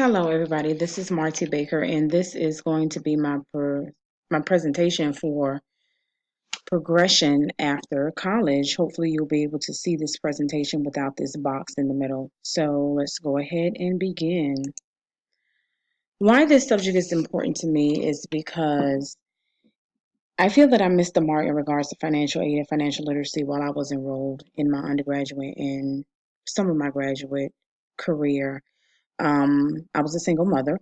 Hello, everybody. This is Marty Baker, and this is going to be my presentation for progression after college. Hopefully, you'll be able to see this presentation without this box in the middle. So let's go ahead and begin. Why this subject is important to me is because I feel that I missed the mark in regards to financial aid and financial literacy while I was enrolled in my undergraduate and some of my graduate career. I was a single mother.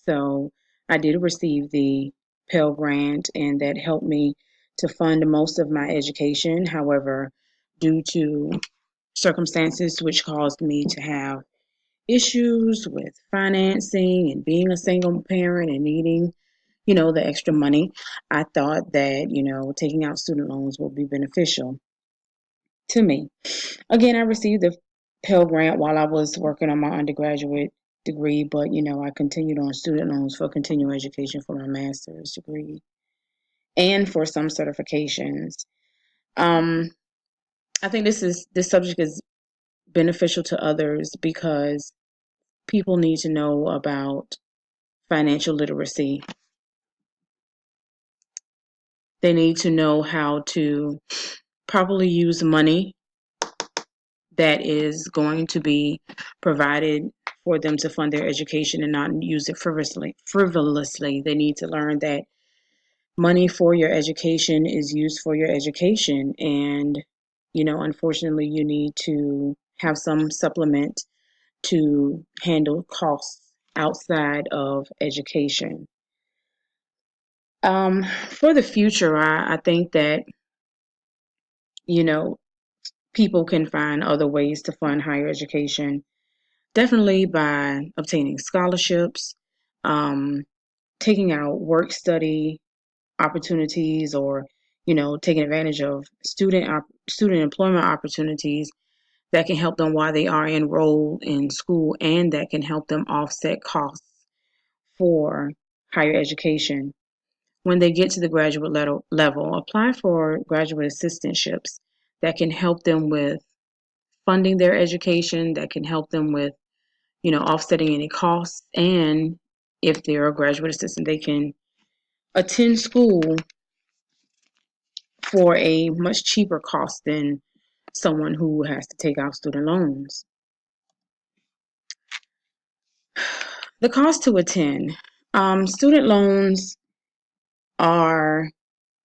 So I did receive the Pell Grant, and that helped me to fund most of my education. However, due to circumstances which caused me to have issues with financing and being a single parent and needing, the extra money, I thought that, taking out student loans would be beneficial to me. Again, I received the Pell Grant while I was working on my undergraduate degree, but I continued on student loans for continuing education for my master's degree and for some certifications. Um, I think this subject is beneficial to others because people need to know about financial literacy. They need to know how to properly use money that is going to be provided for them to fund their education and not use it frivolously. They need to learn that money for your education is used for your education. And, unfortunately, you need to have some supplement to handle costs outside of education. For the future, I think that, you know, people can find other ways to fund higher education. Definitely by obtaining scholarships, um, taking out work study opportunities, or taking advantage of student employment opportunities that can help them while they are enrolled in school, and that can help them offset costs for higher education. When they get to the graduate level, apply for graduate assistantships that can help them with funding their education, that can help them with offsetting any costs. And if they're a graduate assistant, they can attend school for a much cheaper cost than someone who has to take out student loans. The cost to attend. Student loans are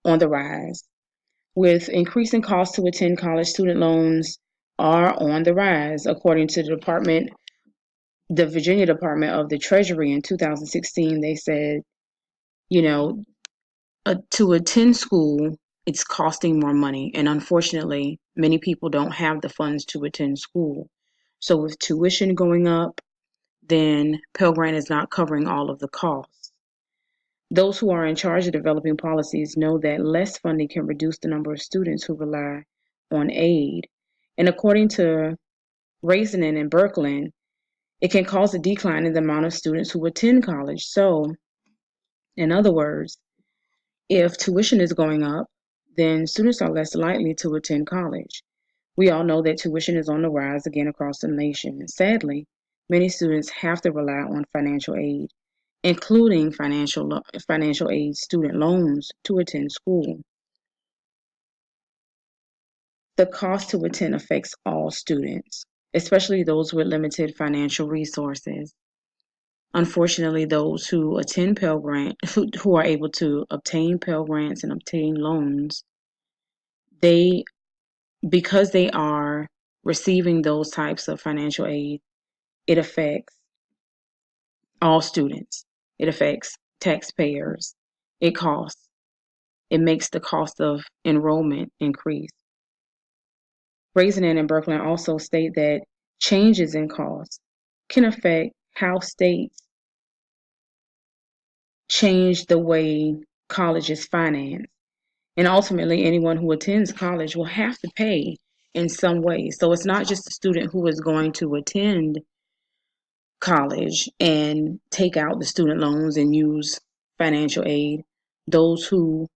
on the rise. With increasing costs to attend college, student loans are on the rise. According to the Virginia Department of the Treasury in 2016, they said, you know, to attend school, it's costing more money. And unfortunately, many people don't have the funds to attend school. So with tuition going up, then Pell Grant is not covering all of the costs. Those who are in charge of developing policies know that less funding can reduce the number of students who rely on aid. And according to Raisinin and Berkland, it can cause a decline in the amount of students who attend college. So, in other words, if tuition is going up, then students are less likely to attend college. We all know that tuition is on the rise again across the nation. Sadly, many students have to rely on financial aid, including financial aid student loans, to attend school. The cost to attend affects all students, especially those with limited financial resources. Unfortunately, those who attend Pell Grant, who are able to obtain Pell Grants and obtain loans, they because they are receiving those types of financial aid, it affects all students. It affects taxpayers. It costs. It makes the cost of enrollment increase. Raisinin and Berkland also state that changes in costs can affect how states change the way college is financed. And ultimately, anyone who attends college will have to pay in some way. So it's not just a student who is going to attend college and take out the student loans and use financial aid. Those who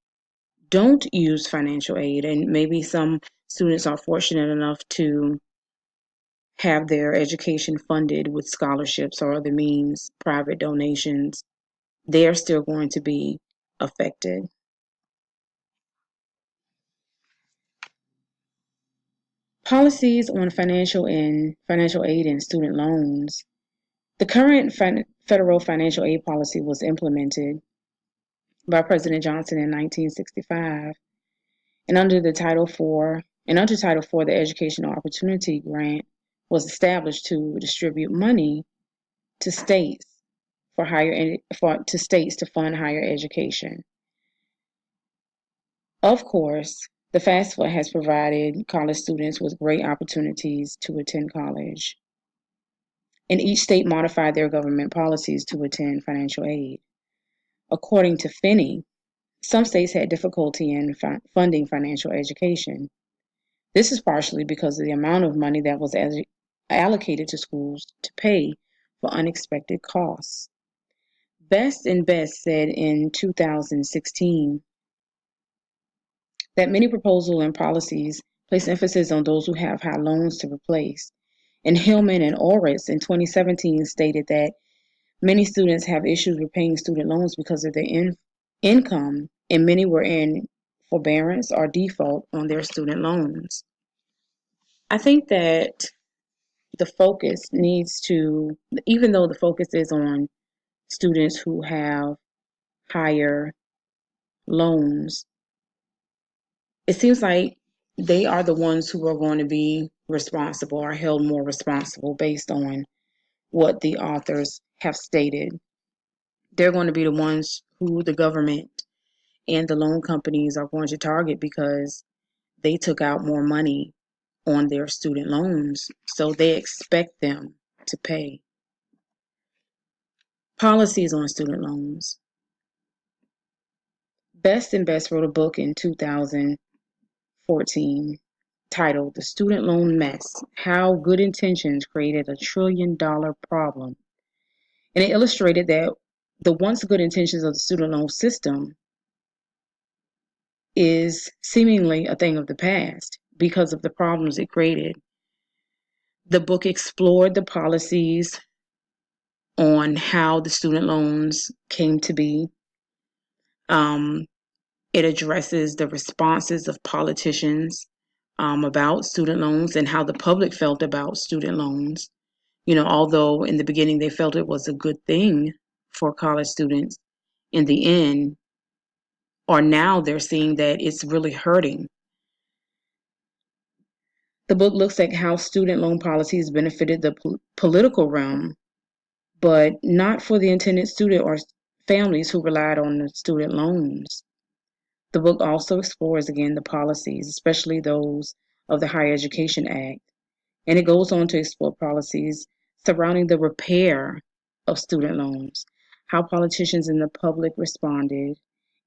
don't use financial aid, and maybe some students are fortunate enough to have their education funded with scholarships or other means, private donations, they're still going to be affected. Policies on financial aid and student loans. The current federal financial aid policy was implemented by President Johnson in 1965, and under Title IV, the Educational Opportunity Grant was established to distribute money to states to fund higher education. Of course, the FAFSA has provided college students with great opportunities to attend college, and each state modified their government policies to attend financial aid. According to Finney, some states had difficulty in funding financial education. This is partially because of the amount of money that was allocated to schools to pay for unexpected costs. Best and Best said in 2016 that many proposals and policies place emphasis on those who have high loans to replace. And Hillman and Oritz in 2017 stated that many students have issues with paying student loans because of their income, and many were in forbearance or default on their student loans. I think that the focus needs to, even though the focus is on students who have higher loans, it seems like they are the ones who are going to be responsible or held more responsible based on what the authors have stated. They're going to be the ones who the government and the loan companies are going to target because they took out more money on their student loans, so they expect them to pay. Policies on student loans. Best and Best wrote a book in 2014 titled The Student Loan Mess: How Good Intentions Created a $1 Trillion Problem. And it illustrated that the once good intentions of the student loan system is seemingly a thing of the past because of the problems it created. The book explored the policies on how the student loans came to be. It addresses the responses of politicians about student loans and how the public felt about student loans. Although in the beginning they felt it was a good thing for college students, in the end, or now they're seeing that it's really hurting. The book looks at how student loan policies benefited the political realm, but not for the intended student or families who relied on the student loans. The book also explores again the policies, especially those of the Higher Education Act, and it goes on to explore policies surrounding the repair of student loans, how politicians and the public responded,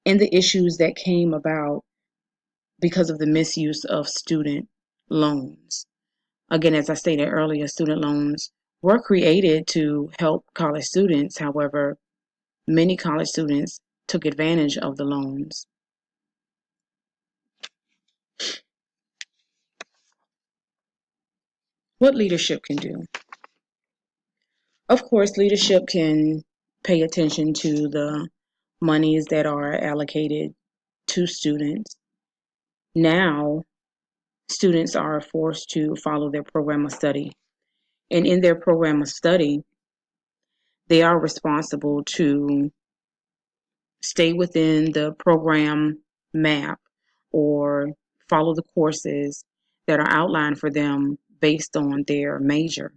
and the issues that came about because of the misuse of student loans. Again, as I stated earlier, student loans were created to help college students. However, many college students took advantage of the loans. What leadership can do? Of course, leadership can pay attention to the monies that are allocated to students. Now, students are forced to follow their program of study. And in their program of study, they are responsible to stay within the program map or follow the courses that are outlined for them based on their major.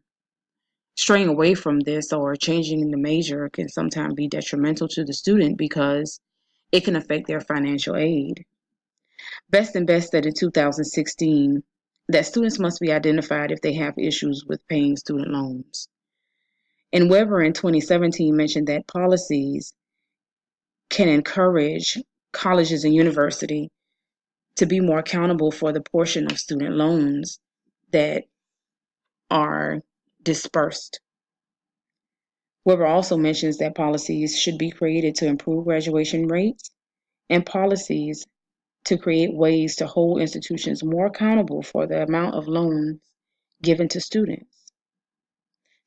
Straying away from this or changing the major can sometimes be detrimental to the student because it can affect their financial aid. Best and Best said in 2016 that students must be identified if they have issues with paying student loans. And Weber in 2017 mentioned that policies can encourage colleges and universities to be more accountable for the portion of student loans that are dispersed. Weber also mentions that policies should be created to improve graduation rates and policies to create ways to hold institutions more accountable for the amount of loans given to students.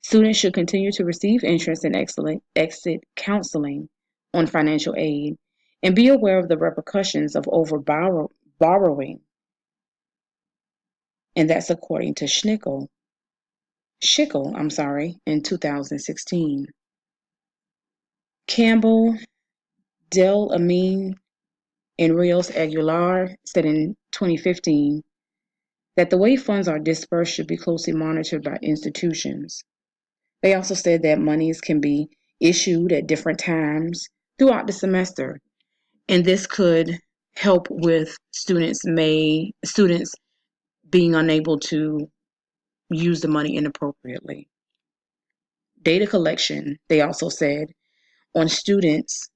Students should continue to receive interest and excellent exit counseling on financial aid and be aware of the repercussions of borrowing, and that's according to Schickel, in 2016. Campbell, Del Amin, and Rios Aguilar said in 2015 that the way funds are dispersed should be closely monitored by institutions. They also said that monies can be issued at different times throughout the semester, and this could help with students being unable to use the money inappropriately. Data collection, they also said, on students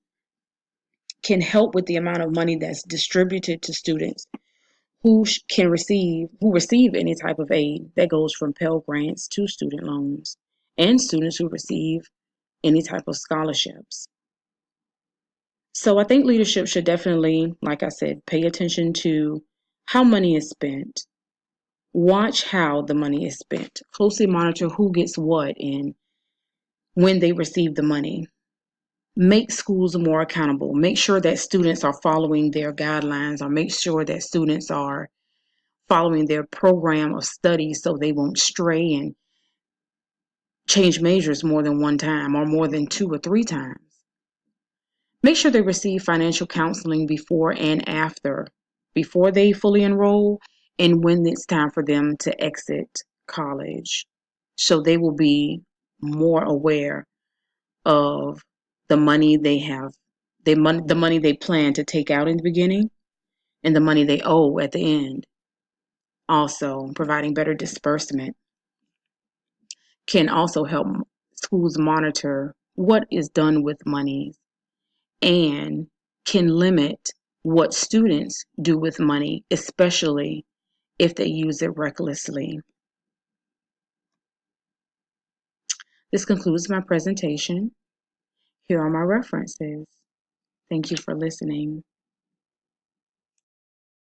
can help with the amount of money that's distributed to students who receive any type of aid that goes from Pell Grants to student loans, and students who receive any type of scholarships. So I think leadership should definitely, like I said, pay attention to how money is spent. Watch how the money is spent. Closely monitor who gets what and when they receive the money. Make schools more accountable. Make sure that students are following their guidelines, or make sure that students are following their program of study so they won't stray and change majors more than one time or more than 2 or 3 times. Make sure they receive financial counseling before and after, before they fully enroll and when it's time for them to exit college. So they will be more aware of the money they have, the money they plan to take out in the beginning and the money they owe at the end. Also, providing better disbursement can also help schools monitor what is done with money and can limit what students do with money, especially if they use it recklessly. This concludes my presentation. Here are my references. Thank you for listening.